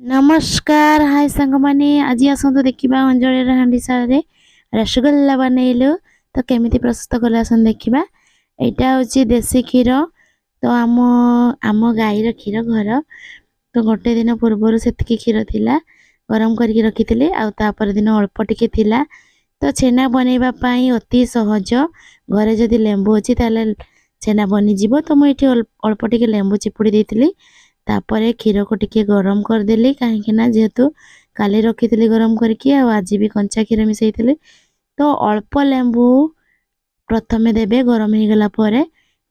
नमस्कार हाय सांग माने आज आसतु देखा अंजलि हांडीशाल रसगोल्ला बनइलु तो केमिति प्रस्तुत कले आसन देखा। एटा होची देसी क्षीर तो आम आम गाईर क्षीर घर तो गोटे दिन पूर्व से क्षीर थिला गरम करके रखी आ तापर दिन अल्प टिके थिला तो छेना बनइबा पई अति सहज घरे जदि लेंबू अछि ताले छेना बनी जीवो तो मुई अल्प टिके लेंबू चिपुड़ी देइतिली तापरे क्षीर को टिके गरम कर देली कहीं ना जेहेतु काली रखी गरम करके आज भी कंचा क्षीर मिसई तो अल्प लेंबू प्रथमे देबे गरम हो गला परे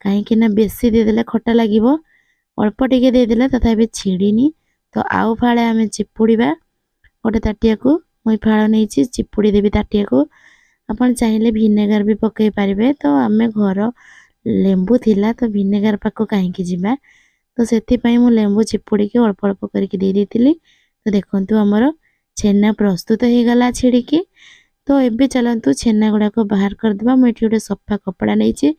कहीं ना बेसी देदेले खट्टा लागिवो अल्प टिके देदेले तथापि छिड़ीनी तो आउ फाळे आमे चिपुड़ीबा गोटे ताटिया को मुई फाळ नहींची चिपुड़ी देबी ताटिया को अपन चाहिले विनेगर भी पकई पारिबे तो आमे घर लेंबू थिला तो विनेगर पाको कहीं जिबा तो सेति पई मु लेंबू चिपुड़ी के अल्प अल्प करके दे देतिली तो देखंतु हमर छेना प्रस्तुत हो गला छिड़ीकी तो एबे चलंतु छेना गुडा को बाहर कर देबा मैं एठी गोटे सफा कपड़ा नहींची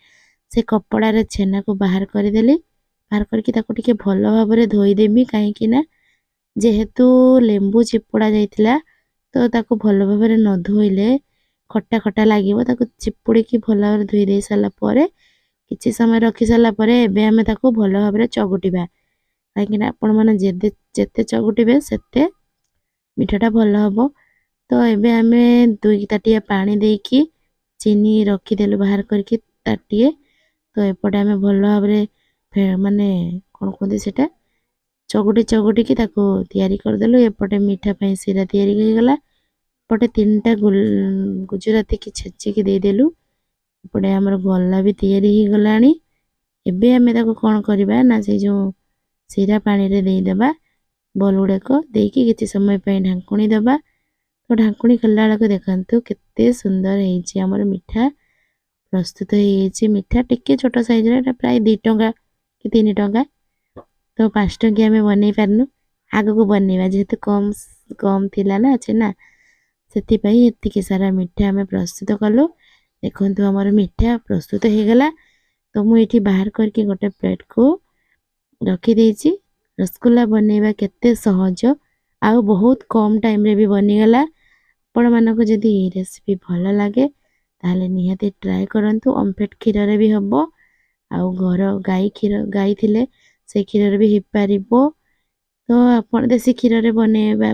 से कपड़ा रे छेना को बाहर कर देली बाहर करके ताको टिके भलो भाबरे धोई देबी काहे कि ना जेहेतु लेंबू चिपुड़ा जाइतिला तो ताको भलो भाबरे न धोइले खट्टा खट्टा लागिवो ताको चिपुड़ी की भलो भाबरे धोई दे साला परे किछि समय रखि साला परे एबे हमें ताको भलो भाबरे चगुटिबा काहे ना आपण माने जेते चगुटिबे सेते मिठाटा भलो हबो तो एबे हमें 2 ताटिया पानी देकी चीनी रखी देलु बाहर करके ताटिए तो एपटे हमें भलो भाबरे माने कोन कोंदी सेटा चगुटी चगुटी की ताको तैयारी कर देलु एपटे मीठा पई सिरा तैयारी हो गला पटे 3टा गुजराती की छेची की दे देलु एपटे हमर गोला भी तैयारी हो गलानी एबे हमें ताको कोन करबा ना से जो सिरा पानी रे दे देबा बॉल गुडा को देकी किछि समय पई ढांकुणी देबा तो ढांकुणी खल्ला को देखंतु केते सुंदर हेछि हमर मीठा प्रस्तुत हेछि मीठा टिके छोटो साइज रे प्राय 2 टंका कि 3 टंका तो 5 टंकी हमें बनै पारनु आगो को बनेबा जेहेतु कम कम थिला ना छेना सेति पई एतिके सारा मीठा हमें प्रस्तुत कलो देखंतु हमर मीठा प्रस्तुत हो गला तो मु एठी बाहर करके गोटे प्लेट को रखी देछि रसगुल्ला बनेबा केते सहज आ बहुत कम टाइम रे भी बनी गला आपण मानको जदी ए रेसिपी भलो लागे ताले निहाती ट्राई करंतु ओमफेड क्षीर रे भी हबो आ घर गाई क्षीर गाई थिले से क्षीर रे भी हि पारिबो तो आपण देसी क्षीर रे बनेबा